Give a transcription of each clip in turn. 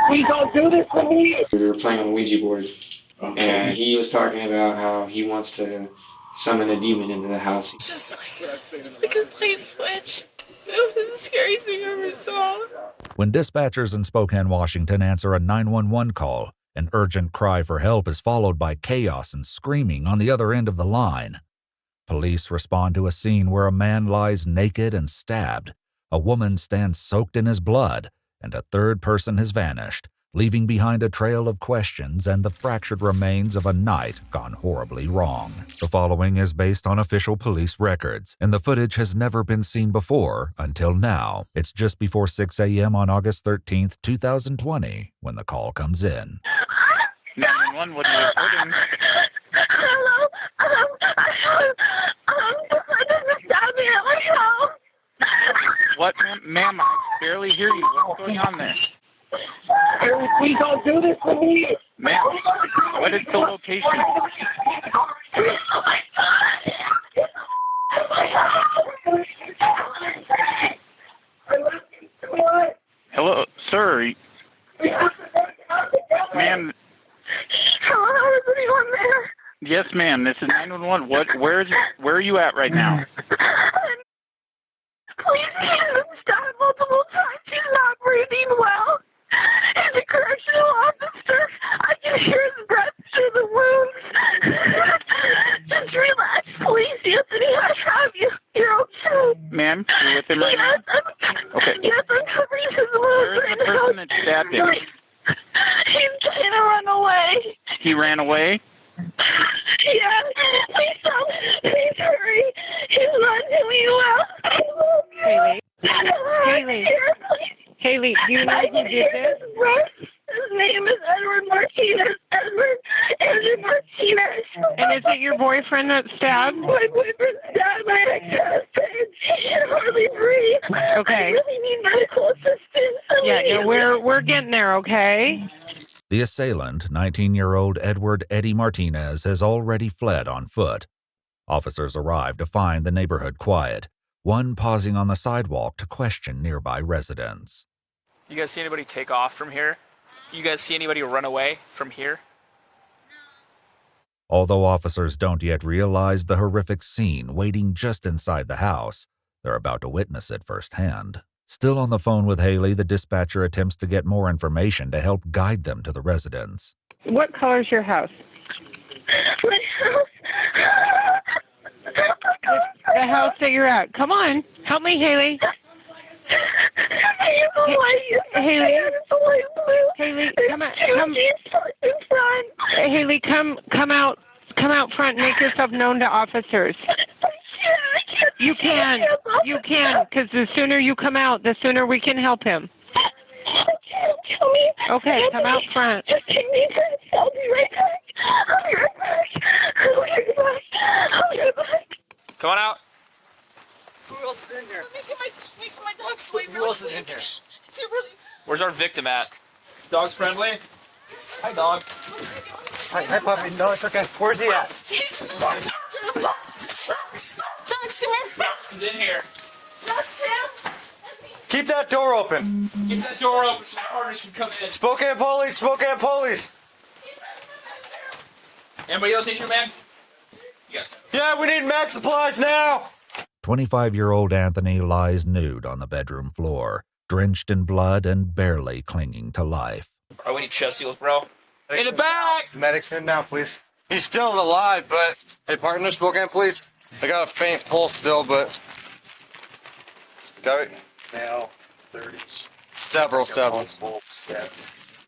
Please don't do this to me. We were playing on the Ouija board, and he was talking about how he wants to summon a demon into the house. Just like a light switch. It was the scariest thing I ever saw. When dispatchers in Spokane, Washington answer a 911 call, an urgent cry for help is followed by chaos and screaming on the other end of the line. Police respond to a scene where a man lies naked and stabbed, a woman stands soaked in his blood, and a third person has vanished, leaving behind a trail of questions and the fractured remains of a night gone horribly wrong. The following is based on official police records, and the footage has never been seen before until now. It's just before 6 a.m. on August 13th, 2020, when the call comes in. 911, what are you reporting? Hello? This stabbed me at my house. What, ma'am? I barely hear you. What's going on there? Please don't do this to me. Ma'am, what is the location? Oh my God. Hello, sir. Ma'am. Hello, is anyone there? Yes, ma'am. This is 911. Where are you at right now? Please, he's been stabbed multiple times. He's not breathing well. He's a correctional officer. I can hear his breath through the wounds. Just relax, please, Anthony. I have you. You're okay. Ma'am, you're with him right now? Okay. Yes, I'm covering his wounds. Where is the person that stabbed him? He's trying to run away. He ran away? Yeah, please stop. Please hurry. He's not doing well. Haley. Haley. Haley, do you know who did this? His name is Edward Martinez. Edward Martinez. And is it your boyfriend that stabbed? My boyfriend stabbed my ex-husband. He can hardly breathe. Okay. I really need medical assistance. Yeah, we're getting there, okay? The assailant, 19-year-old Edward Eddie Martinez, has already fled on foot. Officers arrive to find the neighborhood quiet, one pausing on the sidewalk to question nearby residents. You guys see anybody take off from here? You guys see anybody run away from here? Although officers don't yet realize the horrific scene waiting just inside the house, they're about to witness it firsthand. Still on the phone with Haley, the dispatcher attempts to get more information to help guide them to the residence. What color is your house? My house. The house that you're at. Come on. Help me, Haley. Haley. Haley, Haley, come out front and make yourself known to officers. You can, because the sooner you come out, the sooner we can help him. Okay, come out front. Just take me to. I'll be right back. I'll be right back. Come on out. Who else is in here? Making my dog sleep. Who else is in here? Where's our victim at? Dog's friendly? Hi, dog. Hi, puppy. No, it's okay. Where's he at? He's in here. That's him. Keep that door open. Keep that door open so partners can come in. Spokane police. Spokane police. Anybody else in here, man? Yes. Yeah, we need med supplies now. 25-year-old Anthony lies nude on the bedroom floor, drenched in blood and barely clinging to life. Oh, we need chest seals, bro. In the back! Medics in now, please. He's still alive, but... Hey, partner, Spokane police. I got a faint pulse still, but... Got it? Male, 30s. Several.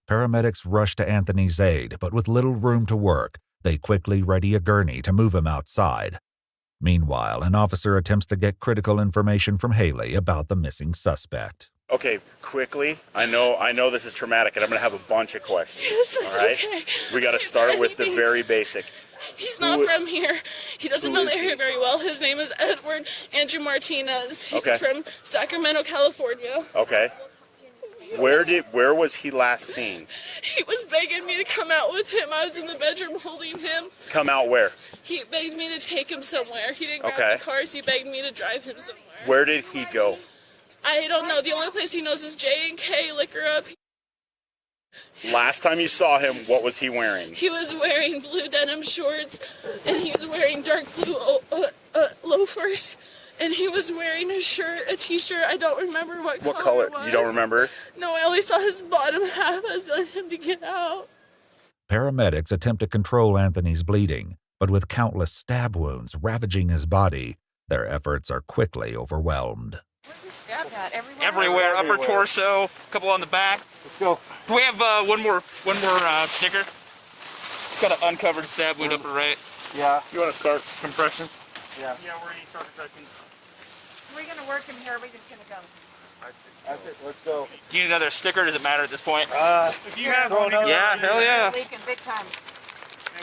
Paramedics rush to Anthony's aid, but with little room to work, they quickly ready a gurney to move him outside. Meanwhile, an officer attempts to get critical information from Haley about the missing suspect. Okay, quickly. I know this is traumatic, and I'm going to have a bunch of questions. This is all right? okay. We got to start with the very basic. He's not from here. He doesn't know the area very well. His name is Edward Andrew Martinez. He's from Sacramento, California. Okay. Where was he last seen? He was begging me to come out with him. I was in the bedroom holding him. Come out where? He begged me to take him somewhere. He didn't grab the cars. He begged me to drive him somewhere. Where did he go? I don't know. The only place he knows is J&K Liquor Up. Last time you saw him, what was he wearing? He was wearing blue denim shorts, and he was wearing dark blue loafers, and he was wearing a t-shirt. I don't remember what color it was. You don't remember? No, I only saw his bottom half. I was letting him to get out. Paramedics attempt to control Anthony's bleeding, but with countless stab wounds ravaging his body, their efforts are quickly overwhelmed. Where's he stabbed at? Everywhere. Upper torso, a couple on the back. Let's go. Do we have one more sticker? Got an uncovered stab wound upper right. Yeah. You want to start compression? Yeah. Yeah, we're going to start protecting. Are we going to work him here? Or are we just going to go? That's it. Let's go. Do you need another sticker? Does it matter at this point? If you have one, yeah, hell yeah. Leaking big time.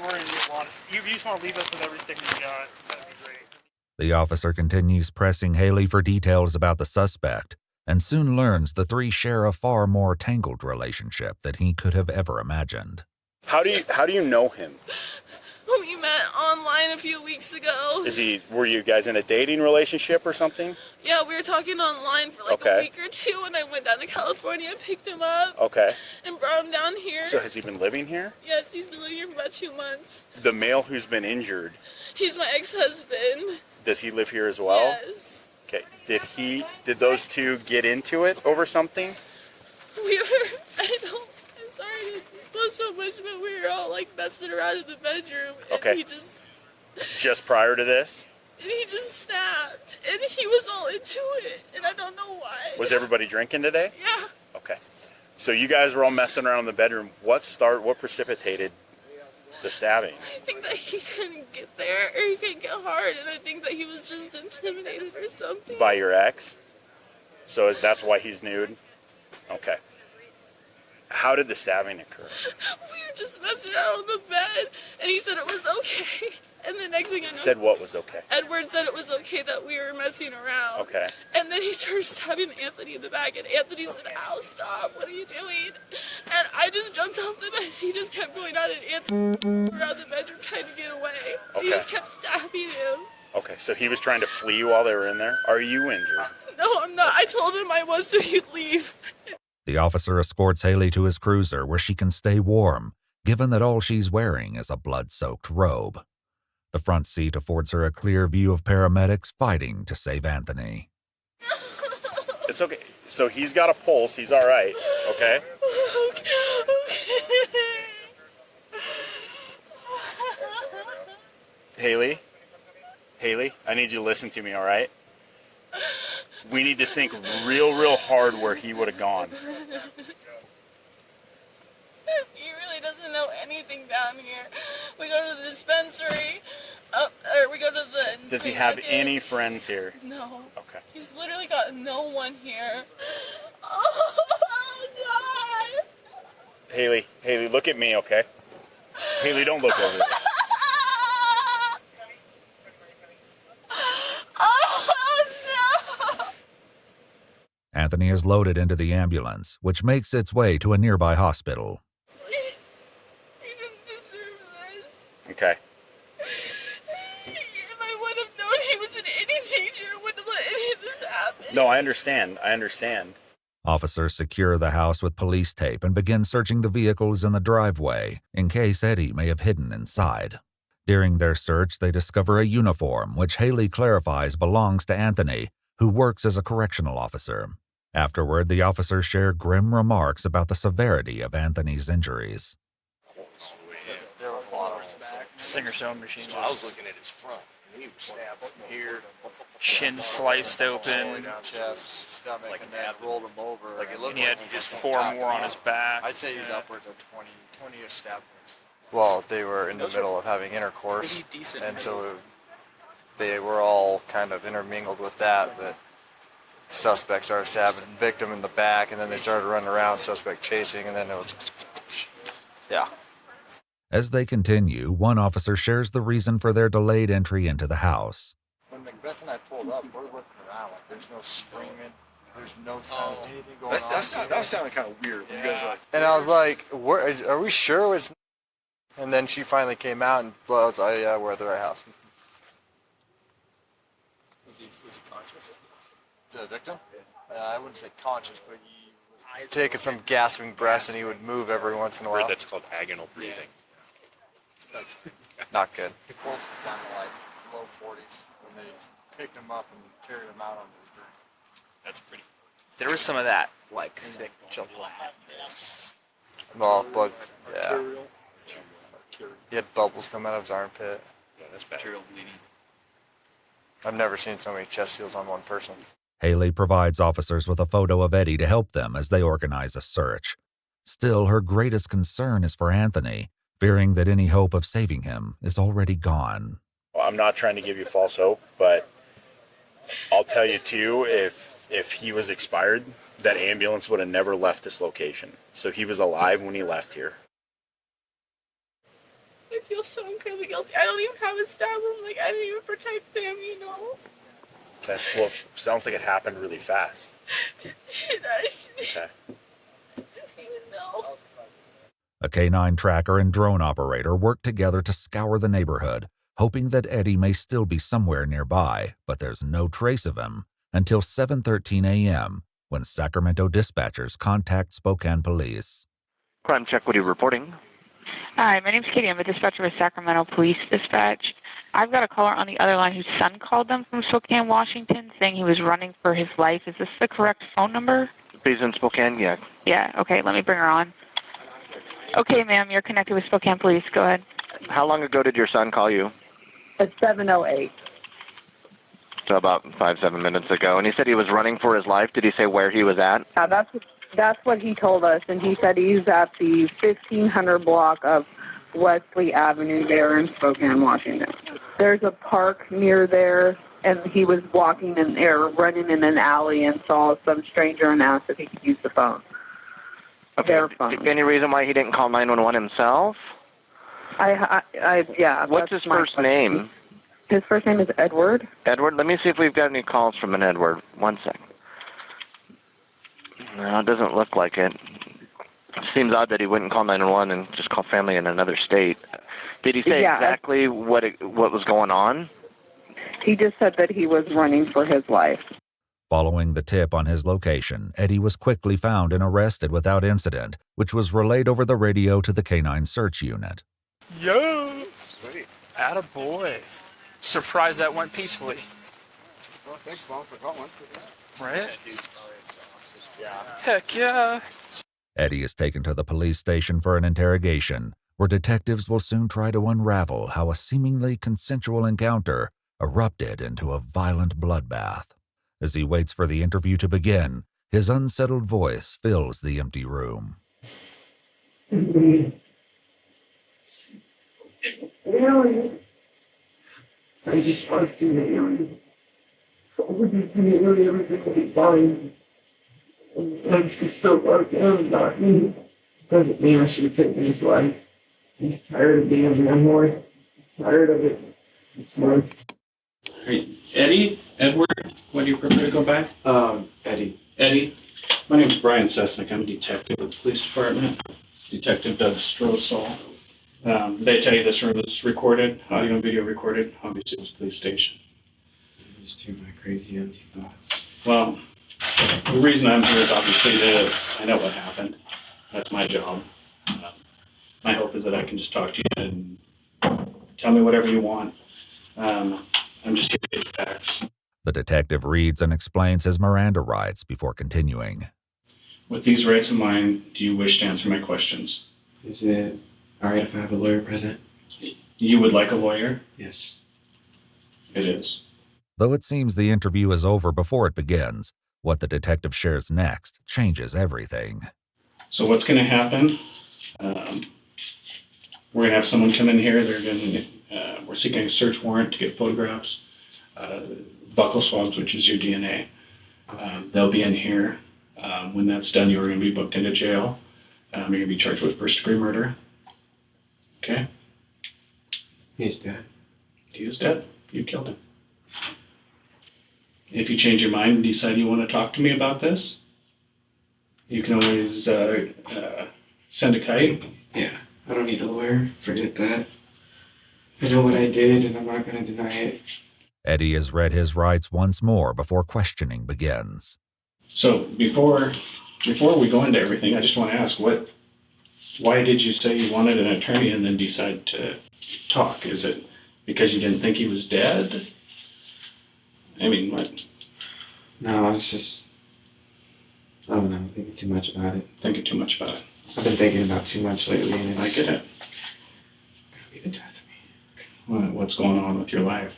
we're going to use one. If you just want to leave us with every sticker you got, that'd be great. The officer continues pressing Haley for details about the suspect and soon learns the three share a far more tangled relationship than he could have ever imagined. How do you know him? We met online a few weeks ago. Were you guys in a dating relationship or something? Yeah, we were talking online for like a week or two, and I went down to California, picked him up, and brought him down here. So has he been living here? Yes, he's been living here for about 2 months. The male who's been injured, He's my ex-husband. does he live here as well? Yes. Okay. Did those two get into it over something? I'm sorry to disclose so much, but we were all like messing around in the bedroom. And he just prior to this? And he just snapped, and he was all into it, and I don't know why. Was everybody drinking today? Yeah. Okay. So you guys were all messing around in the bedroom. What precipitated the stabbing? I think that he couldn't get there, or he couldn't get hard, and I think that he was just intimidated or something. By your ex? So that's why he's nude? Okay. How did the stabbing occur? We were just messing around on the bed, and he said it was okay. And the next thing I know... Said what was okay? Edward said it was okay that we were messing around. Okay. And then he started stabbing Anthony in the back, and Anthony said, "Ow, stop, what are you doing?" And I just jumped off the bed, and he just kept going on, and Anthony around the bedroom trying to get away. Okay. He just kept stabbing him. Okay, so he was trying to flee while they were in there? Are you injured? No, I'm not. I told him I was, so he'd leave. The officer escorts Haley to his cruiser where she can stay warm, given that all she's wearing is a blood-soaked robe. The front seat affords her a clear view of paramedics fighting to save Anthony. It's okay. So he's got a pulse. He's all right. Okay? Haley, I need you to listen to me, all right? We need to think real hard where he would have gone. He really doesn't know anything down here. We go to the dispensary, or we go to the... Does he have any friends here? No. Okay. He's literally got no one here. Oh, God. Haley, look at me, okay? Haley, don't look over there. Anthony is loaded into the ambulance, which makes its way to a nearby hospital. He didn't deserve this. Okay. If I would have known he was in any danger, I wouldn't have let any of this happen. No, I understand. Officers secure the house with police tape and begin searching the vehicles in the driveway in case Eddie may have hidden inside. During their search, they discover a uniform, which Haley clarifies belongs to Anthony, who works as a correctional officer. Afterward, the officers share grim remarks about the severity of Anthony's injuries. There was a lot of Singer sewing machines. I was looking at his front. He was stabbed here, Shin sliced open. chest, stomach, like and then rolled him over. Like it looked And he had like just 4 more on his back. I'd say he's upwards of 20-ish stab wounds. Well, they were in the middle of having intercourse, and so they were all kind of intermingled with that. But suspect started stabbing victim in the back, and then they started running around, suspect chasing, and then it was, yeah. As they continue, one officer shares the reason for their delayed entry into the house. When Macbeth and I pulled up, we're looking around. Like, there's no screaming. There's no sound of anything going on. That sounded kind of weird. When you guys like, And I was like, are we sure it's... And then she finally came out, and I was like, yeah, we're at the right house. Was he conscious? The victim? I wouldn't say conscious, but he was taking some gasping breaths, and he would move every once in a while. That's called agonal breathing. Not good. The pulse was down to like low 40s when they picked him up and carried him out on his thing. That's pretty. There was some of that, like, thick gelatinous. Well, but yeah. He had bubbles come out of his armpit. Yeah, that's bad. Material bleeding. I've never seen so many chest seals on one person. Haley provides officers with a photo of Eddie to help them as they organize a search. Still, her greatest concern is for Anthony, fearing that any hope of saving him is already gone. Well, I'm not trying to give you false hope, but I'll tell you too, if he was expired, that ambulance would have never left this location. So he was alive when he left here. I feel so incredibly guilty. I don't even have a stab wound. Like, I didn't even protect them, you know? That's well, sounds like it happened really fast. Did Okay. I didn't even know. A canine tracker and drone operator work together to scour the neighborhood, hoping that Eddie may still be somewhere nearby, but there's no trace of him until 7:13 a.m. when Sacramento dispatchers contact Spokane police. Crime check, what are you reporting? Hi, my name's Katie. I'm a dispatcher with Sacramento Police Dispatch. I've got a caller on the other line whose son called them from Spokane, Washington, saying he was running for his life. Is this the correct phone number? He's in Spokane, yeah. Yeah, okay, let me bring her on. Okay, ma'am, you're connected with Spokane Police. Go ahead. How long ago did your son call you? At 7:08. So about 5-7 minutes ago. And he said he was running for his life. Did he say where he was at? That's what he told us, and he said he's at the 1500 block of Wesley Avenue there in Spokane, Washington. There's a park near there, and he was walking in there, running in an alley, and saw some stranger and asked if he could use the phone. Okay. Their phone. Any reason why he didn't call 911 himself? Yeah. What's his first name? His first name is Edward. Edward? Let me see if we've got any calls from an Edward. 1 sec. No, it doesn't look like it. Seems odd that he wouldn't call 911 and just call family in another state. Did he say exactly what was going on? He just said that he was running for his life. Following the tip on his location, Eddie was quickly found and arrested without incident, which was relayed over the radio to the Canine Search Unit. Yo! Sweet. Attaboy. Surprised that went peacefully. Well, thanks, Mom, for calling. Right? Heck yeah. Eddie is taken to the police station for an interrogation, where detectives will soon try to unravel how a seemingly consensual encounter erupted into a violent bloodbath. As he waits for the interview to begin, his unsettled voice fills the empty room. Alien. I just want to see the alien. So when you see the alien, everything will be fine. And she's still broke down and not me. Doesn't mean I should have taken his life. He's tired of being a landlord. He's tired of it. It's worth. Eddie? Edward? What do you prefer to go by? Eddie. Eddie? My name is Brian Sesnick. I'm a detective at the police department. Detective Doug Strosol. They tell you this room is recorded, audio and video recorded. Obviously, it's a police station. Just to my crazy empty thoughts. Well, the reason I'm here is obviously I know what happened. That's my job. My hope is that I can just talk to you and tell me whatever you want. I'm just here to get facts. The detective reads and explains his Miranda rights before continuing. With these rights in mind, do you wish to answer my questions? Is it all right if I have a lawyer present? You would like a lawyer? Yes. It is. Though it seems the interview is over before it begins, what the detective shares next changes everything. So what's going to happen? We're going to have someone come in here. We're seeking a search warrant to get photographs, buccal swabs, which is your DNA. They'll be in here. When that's done, you're going to be booked into jail. You're going to be charged with first-degree murder. Okay? He's dead. He is dead. You killed him. If you change your mind and decide you want to talk to me about this, you can always send a kite. Yeah, I don't need a lawyer. Forget that. I know what I did, and I'm not going to deny it. Eddie has read his rights once more before questioning begins. So before Before we go into everything, I just want to ask, why did you say you wanted an attorney and then decide to talk? Is it because you didn't think he was dead? I mean, what? No, it's just, I don't know, thinking too much about it. Thinking too much about it. I've been thinking about too much lately, and it's... I get it. Be the death of me. What's going on with your life?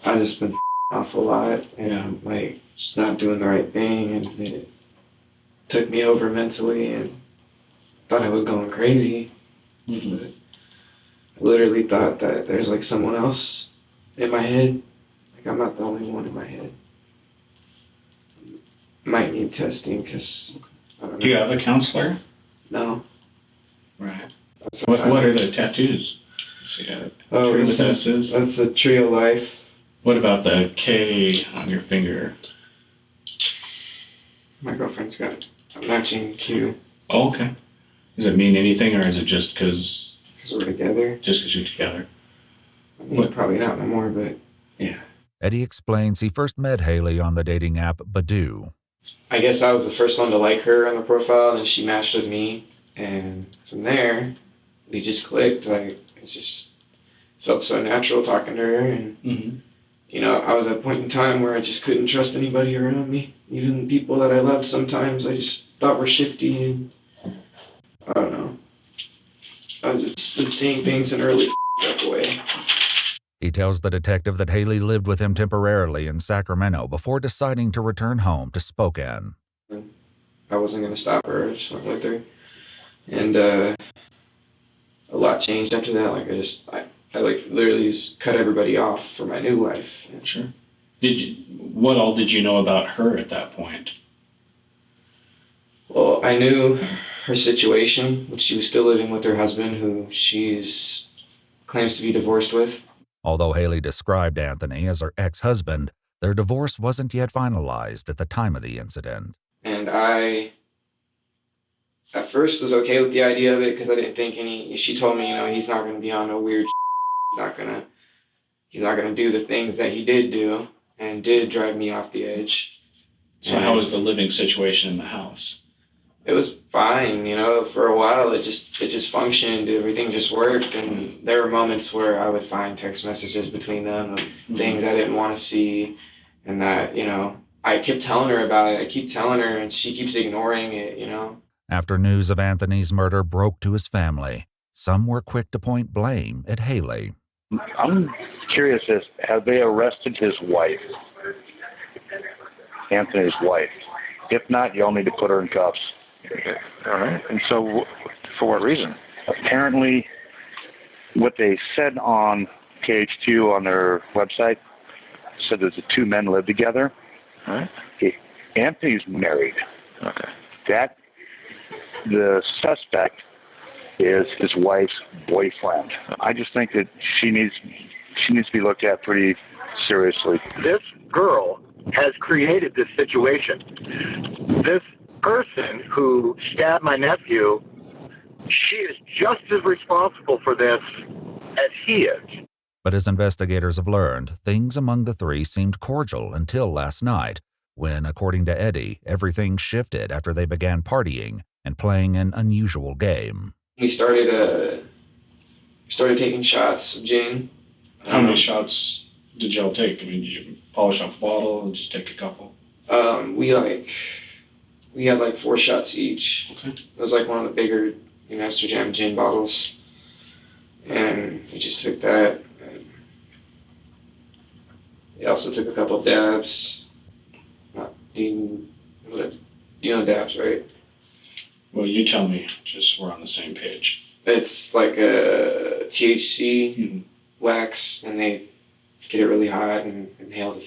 I've just been off a lot, and like just not doing the right thing, and it took me over mentally, and thought I was going crazy. Mm-hmm. But I literally thought that there's like someone else in my head. Like I'm not the only one in my head. Might need testing because I don't know. Do you have a counselor? No. Right. What are the tattoos? See, that's a tree of life. What about the K on your finger? My girlfriend's got a matching Q. Oh, okay. Does it mean anything, or is it just because? Because we're together. Just because you're together. I mean, probably not no more, but yeah. Eddie explains he first met Haley on the dating app Badoo. I guess I was the first one to like her on the profile, and then she matched with me, and from there, we just clicked. Like it just felt so natural talking to her, and you know, I was at a point in time where I just couldn't trust anybody around me, even people that I loved. Sometimes I just thought were shifty, and I don't know. I've just been seeing things in early way. He tells the detective that Haley lived with him temporarily in Sacramento before deciding to return home to Spokane. I wasn't going to stop her. I just went with her. And a lot changed after that. Like, I like literally just cut everybody off for my new life. Sure. What all did you know about her at that point? Well, I knew her situation, which she was still living with her husband, who she's claims to be divorced with. Although Haley described Anthony as her ex-husband, their divorce wasn't yet finalized at the time of the incident. And I, at first, was okay with the idea of it because I didn't think she told me, you know, he's not going to be on no weird he's not gonna do the things that he did do and did drive me off the edge. So how was the living situation in the house? It was fine, you know, for a while it just functioned, everything just worked, and there were moments where I would find text messages between them of things I didn't want to see, and that, you know, I kept telling her about it, I keep telling her, and she keeps ignoring it, you know. After news of Anthony's murder broke to his family, some were quick to point blame at Haley. I'm curious as have they arrested his wife, Anthony's wife? If not, you all need to put her in cuffs. Okay. All right. And so, for what reason? Apparently, what they said on KH2 on their website said that the two men live together. All right. Anthony's married. Okay. The suspect is his wife's boyfriend. I just think that she needs to be looked at pretty seriously. This girl has created this situation. This person who stabbed my nephew, she is just as responsible for this as he is. But as investigators have learned, things among the three seemed cordial until last night, when, according to Eddie, everything shifted after they began partying and playing an unusual game. We started taking shots of gin. How many shots did y'all take? I mean, did you polish off a bottle and just take a couple? We had like 4 shots each. Okay. It was like one of the bigger Master Jam gin bottles. And we just took that. And we also took a couple of dabs. You know dabs, right? Well, you tell me, just so we're on the same page. It's like a THC wax, and they get it really hot and inhale it.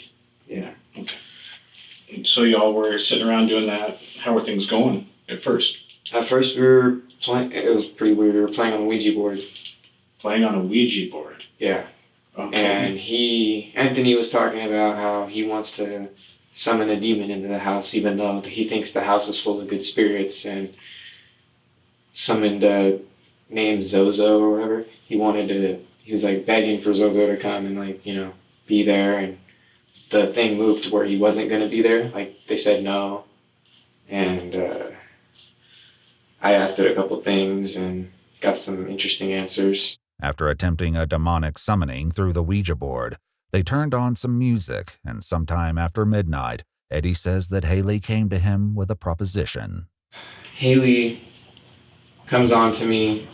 Yeah. Okay. So y'all were sitting around doing that. How were things going at first? At first we were playing, it was pretty weird, we were playing on a Ouija board. Playing on a Ouija board? Yeah. Okay. And Anthony was talking about how he wants to summon a demon into the house, even though he thinks the house is full of good spirits, and summoned a named Zozo or whatever. He was like begging for Zozo to come and like, you know, be there, and the thing moved to where he wasn't going to be there. Like they said no, And I asked it a couple things and got some interesting answers. After attempting a demonic summoning through the Ouija board, they turned on some music, and sometime after midnight, Eddie says that Haley came to him with a proposition. Haley comes on to me,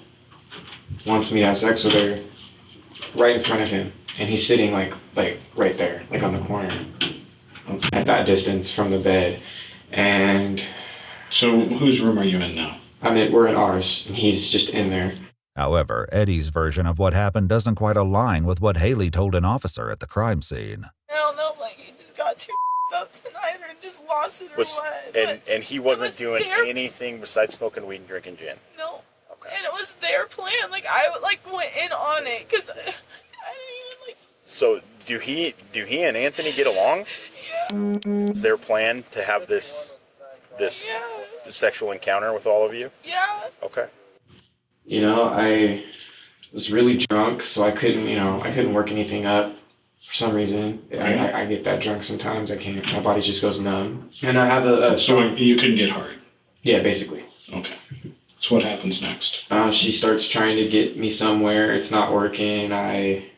wants me to have sex with her, right in front of him, and he's sitting like right there, like on the corner, at that distance from the bed. And so, whose room are you in now? We're in ours, and he's just in there. However, Eddie's version of what happened doesn't quite align with what Haley told an officer at the crime scene. I don't know, like he just got too up tonight or just lost it or what. And he wasn't doing anything besides smoking weed and drinking gin. No. Okay. And it was their plan. Like I went in on it because I didn't even like. So do he and Anthony get along? Yeah. Is their plan to have this sexual encounter with all of you? Yeah. Okay. You know, I was really drunk, so I couldn't work anything up for some reason. I get that drunk sometimes. I can't. My body just goes numb. And I have a So you couldn't get hard? Yeah, basically. Okay. So what happens next? She starts trying to get me somewhere. It's not working. I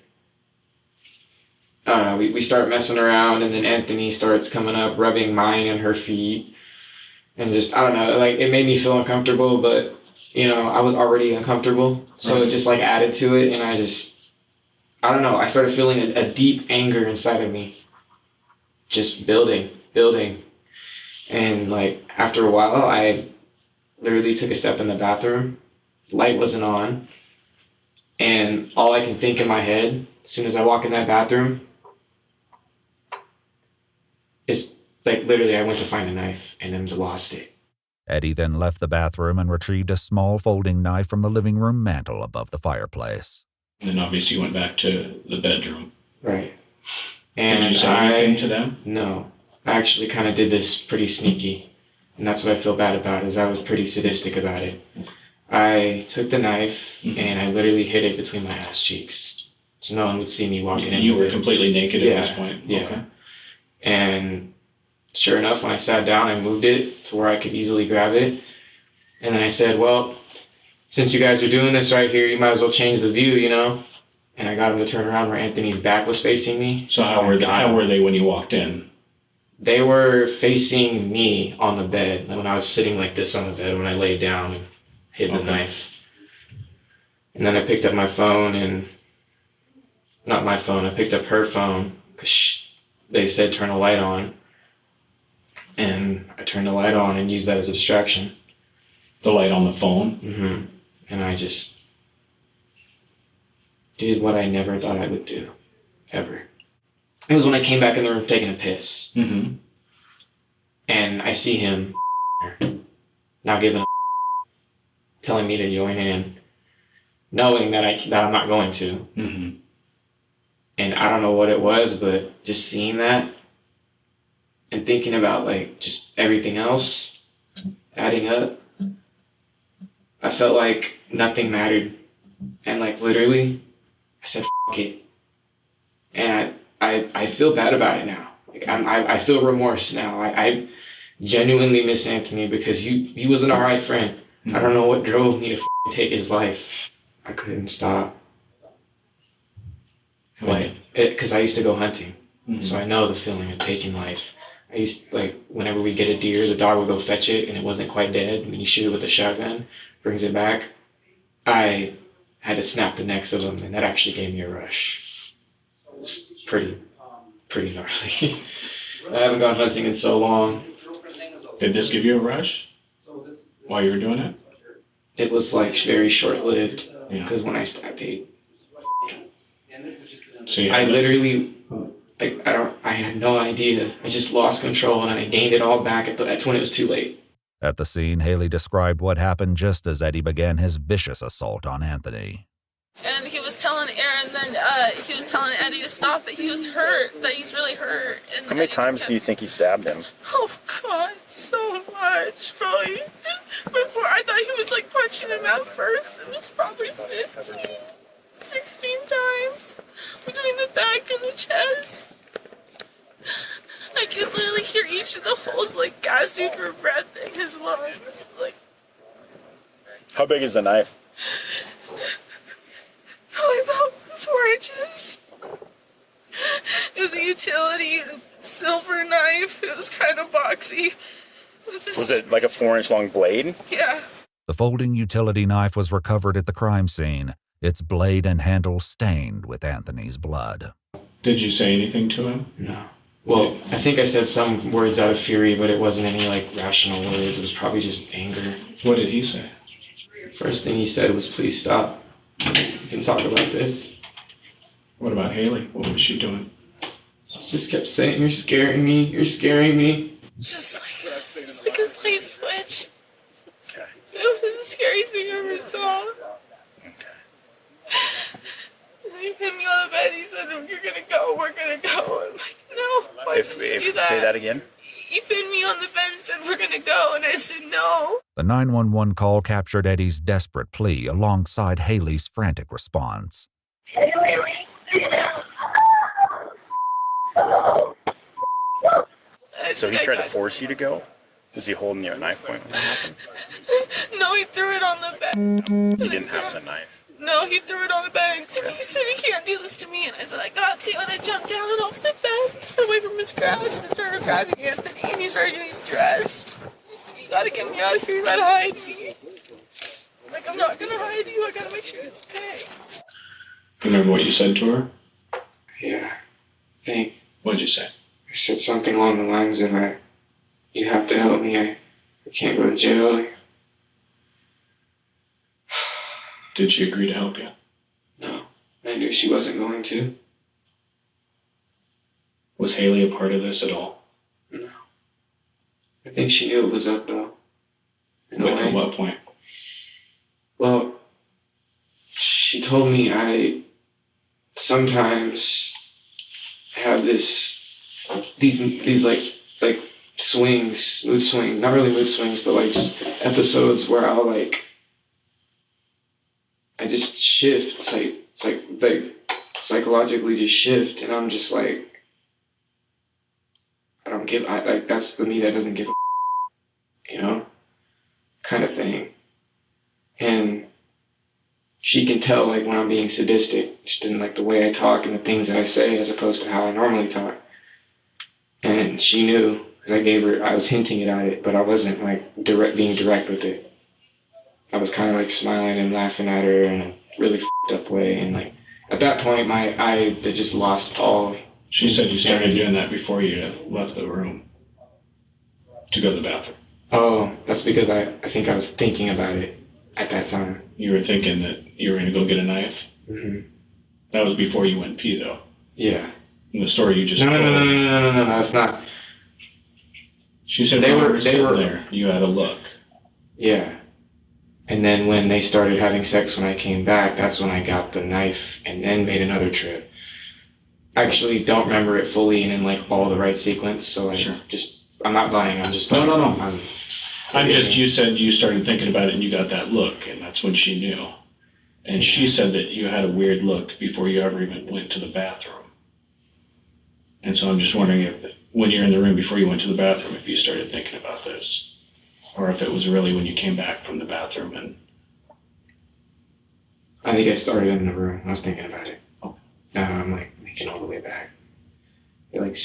don't know. We start messing around, and then Anthony starts coming up, rubbing mine and her feet. And just, I don't know, like, it made me feel uncomfortable, but, you know, I was already uncomfortable. So it just, like, added to it, and I don't know, I started feeling a deep anger inside of me. Just building. And, like, after a while, I literally took a step in the bathroom. Light wasn't on. And all I can think in my head, as soon as I walk in that bathroom, is, like, literally I went to find a knife and then lost it. Eddie then left the bathroom and retrieved a small folding knife from the living room mantel above the fireplace. And then obviously you went back to the bedroom. Right. And did you say anything to them? No. I actually kind of did this pretty sneaky. And that's what I feel bad about, is I was pretty sadistic about it. I took the knife and I literally hid it between my ass cheeks. So no one would see me walking in. You were completely naked at this point? Yeah. Okay. And sure enough, when I sat down, I moved it to where I could easily grab it. And then I said, well, since you guys are doing this right here, you might as well change the view, you know? And I got him to turn around where Anthony's back was facing me. So how were they when you walked in? They were facing me on the bed. When I was sitting like this on the bed, when I laid down and hid the knife. And then I picked up my phone and... Not my phone, I picked up her phone. Because they said turn a light on. And I turned the light on and used that as a distraction. The light on the phone? Mm-hmm. And I just did what I never thought I would do. Ever. It was when I came back in the room taking a piss. Mm-hmm. And I see him not giving a telling me to join in, knowing that I'm not going to. Mm-hmm. And I don't know what it was, but just seeing that and thinking about like just everything else adding up, I felt like nothing mattered. And like literally, I said, F it. And I feel bad about it now. Like I feel remorse now. I genuinely miss Anthony because he was an alright friend. Mm-hmm. I don't know what drove me to take his life. I couldn't stop. Because I used to go hunting. Mm-hmm. So I know the feeling of taking life. I used like whenever we get a deer, the dog would go fetch it and it wasn't quite dead. When you shoot it with a shotgun, brings it back. I had to snap the necks of them, and that actually gave me a rush. It was pretty gnarly. I haven't gone hunting in so long. Did this give you a rush while you were doing it? It was like very short-lived because when I stabbed it, I literally, like, I had no idea. I just lost control and I gained it all back that's when it was too late. At the scene, Haley described what happened just as Eddie began his vicious assault on Anthony. And he was telling Aaron, then he was telling Eddie to stop, that he was hurt, that he's really hurt. And how many times do you think he stabbed him? Oh, God, so much, probably. Before, I thought he was, like, punching him out first. It was probably 15, 16 times between the back and the chest. I could literally hear each bunch of the holes like gassing for breath in his lungs. Like, How big is the knife? probably about 4 inches. It was a utility silver knife. It was kind of boxy. Was it like a 4-inch long blade? Yeah. The folding utility knife was recovered at the crime scene, its blade and handle stained with Anthony's blood. Did you say anything to him? No. Well, I think I said some words out of fury, but it wasn't any like rational words. It was probably just anger. What did he say? First thing he said was, "Please stop. We can talk about this." What about Haley? What was she doing? She just kept saying, "You're scaring me. You're scaring me." It's just like a light switch. Okay. It was the scariest thing I ever saw. He pinned me on the bed. He said, "You're gonna go. We're gonna go." I'm like, "No." Why If would you do say that again. He pinned me on the bed and said, "We're gonna go," and I said, "No." The 911 call captured Eddie's desperate plea alongside Haley's frantic response. So he tried to force you to go? Was he holding you at knife point when that happened? No, he threw it on the bed. He didn't have the knife. No, he threw it on the bed. And he said, "You can't do this to me." And I said, "I got to." And I jumped down off the bed, away from his grasp, and started grabbing Anthony. And he started getting dressed. He said, "You gotta get me out of here. You gotta hide me." I'm like, "I'm not gonna hide you. I gotta make sure it's okay." Remember what you said to her? Yeah. I think. What'd you say? I said something along the lines of, "You have to help me. I can't go to jail." Did she agree to help you? No. I knew she wasn't going to. Was Haley a part of this at all? No. I think she knew it was up, though. At what point? Well, she told me I sometimes have these like swings, mood swings, not really mood swings, but like just episodes where I'll I just shift. It's like psychologically just shift, and I'm just like, that's the me that doesn't give a kind of thing. And she can tell like when I'm being sadistic, just in like the way I talk and the things that I say as opposed to how I normally talk. And she knew, because I was hinting at it, but I wasn't like being direct with it. I was kind of like smiling and laughing at her in a really f***ed up way, and like at that point I had just lost all. She said you started doing that before you left the room to go to the bathroom. Oh, that's because I think I was thinking about it at that time. You were thinking that you were going to go get a knife? Mm-hmm. That was before you went pee, though. Yeah. In the story you just told. No, it's not. She said they were there. You had a look. Yeah. And then when they started having sex when I came back, that's when I got the knife and then made another trip. I actually don't remember it fully and in like all the right sequence, so I'm not lying, I'm just like, No. You said you started thinking about it and you got that look, and that's when she knew. And she said that you had a weird look before you ever even went to the bathroom. And so I'm just wondering if, when you're in the room before you went to the bathroom, if you started thinking about this. Or if it was really when you came back from the bathroom and... I think I started in the room. I was thinking about it. Oh. Now I'm like thinking all the way back. Like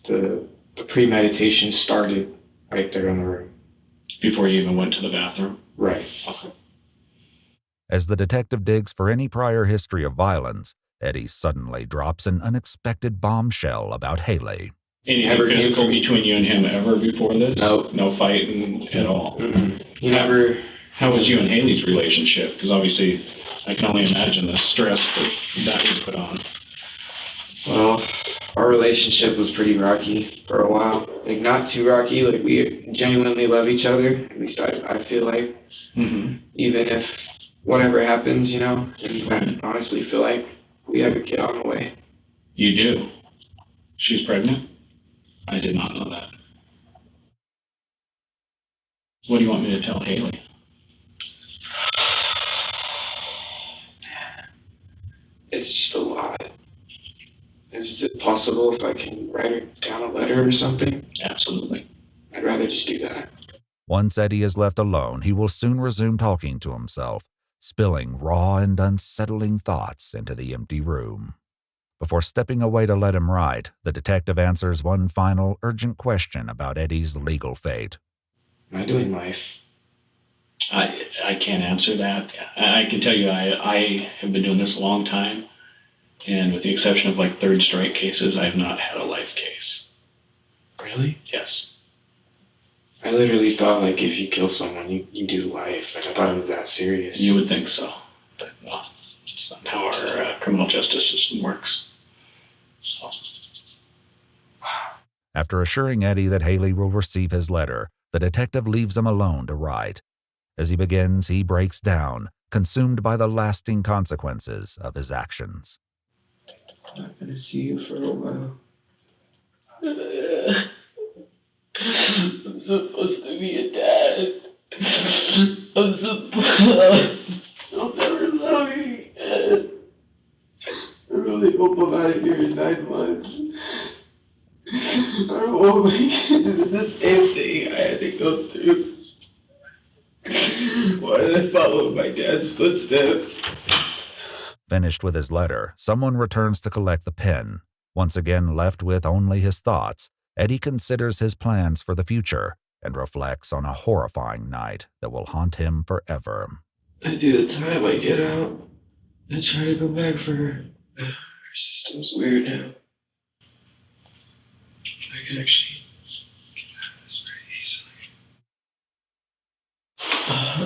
the premeditation started right there in the room. Before you even went to the bathroom? Right. Okay. As the detective digs for any prior history of violence, Eddie suddenly drops an unexpected bombshell about Haley. Anything physical between you and him ever before this? No. No fighting at all? Mm-mm. How was you and Haley's relationship? Because obviously, I can only imagine the stress that would put on. Well, our relationship was pretty rocky for a while. Like, not too rocky. Like, we genuinely love each other. At least I feel like. Mm-hmm. Even if whatever happens, and I honestly feel like we have a kid on the way. You do? She's pregnant? I did not know that. What do you want me to tell Haley? It's just a lot. Is it possible if I can write her down a letter or something? Absolutely. I'd rather just do that. Once Eddie is left alone, he will soon resume talking to himself, spilling raw and unsettling thoughts into the empty room. Before stepping away to let him write, the detective answers one final urgent question about Eddie's legal fate. Am I doing life? I can't answer that. I can tell you I have been doing this a long time, and with the exception of like third strike cases, I have not had a life case. Really? Yes. I literally thought like if you kill someone, you do life. Like I thought it was that serious. You would think so, but no, it's not how our criminal justice system works. So. After assuring Eddie that Haley will receive his letter, the detective leaves him alone to write. As he begins, he breaks down, consumed by the lasting consequences of his actions. I'm not gonna see you for a while. I'm supposed to be a dad. I'm supposed. I'll never love you again. I really hope I'm out of here in 9 months. I won't make it to the same thing I had to go through. Why did I follow my dad's footsteps? Finished with his letter, someone returns to collect the pen. Once again left with only his thoughts, Eddie considers his plans for the future and reflects on a horrifying night that will haunt him forever. I do the time I get out. I try to go back for her. Her system's weird now. I can actually get out of this very easily.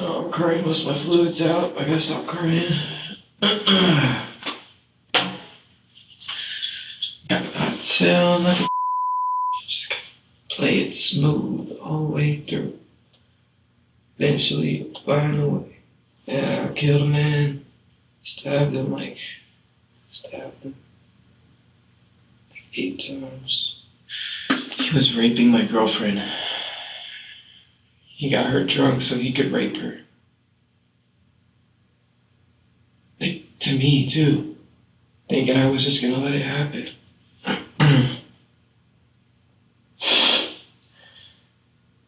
I'm crying most of my fluids out. I gotta stop crying. Gotta not sound like a just gotta play it smooth all the way through. Eventually, find a way. Yeah, I killed a man. Stabbed him like 8 times. He was raping my girlfriend. He got her drunk so he could rape her. To me, too. Thinking I was just gonna let it happen.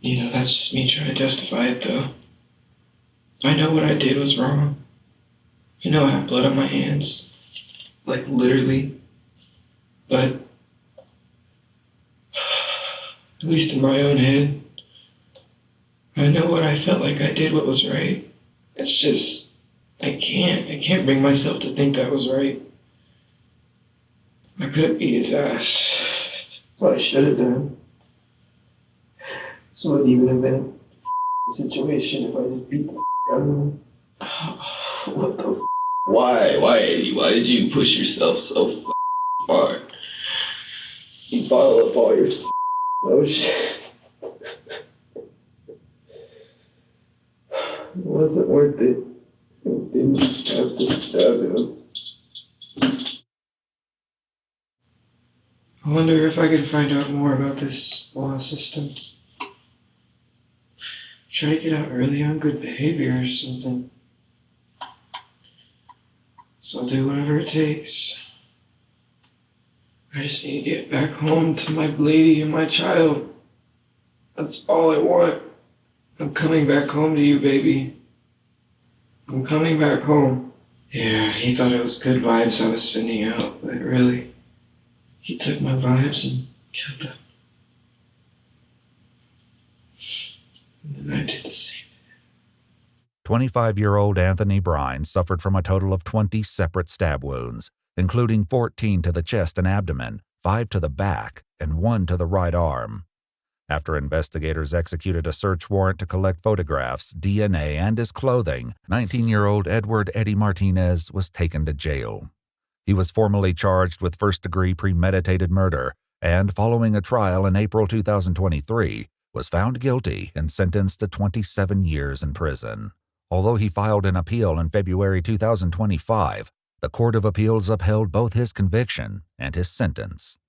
You know, that's just me trying to justify it, though. I know what I did was wrong. I know I have blood on my hands. Like, literally. But, at least in my own head, I know what I felt like I did what was right. It's just, I can't bring myself to think that was right. I could beat his ass. That's what I should have done. So it wouldn't even have been a situation if I just beat the out of him. What the Why, Eddie? Why did you push yourself so far? You bottle up all your shit. It wasn't worth it. You didn't have to stab him. I wonder if I could find out more about this law system. Try to get out early on good behavior or something. So I'll do whatever it takes. I just need to get back home to my lady and my child. That's all I want. I'm coming back home to you, baby. I'm coming back home. Yeah, he thought it was good vibes I was sending out, but really, he took my vibes and killed them. And then I did the same. 25-year-old Anthony Brine suffered from a total of 20 separate stab wounds, including 14 to the chest and abdomen, 5 to the back, and 1 to the right arm. After investigators executed a search warrant to collect photographs, DNA, and his clothing, 19-year-old Edward Eddie Martinez was taken to jail. He was formally charged with first-degree premeditated murder and, following a trial in April 2023, was found guilty and sentenced to 27 years in prison. Although he filed an appeal in February 2025, the Court of Appeals upheld both his conviction and his sentence.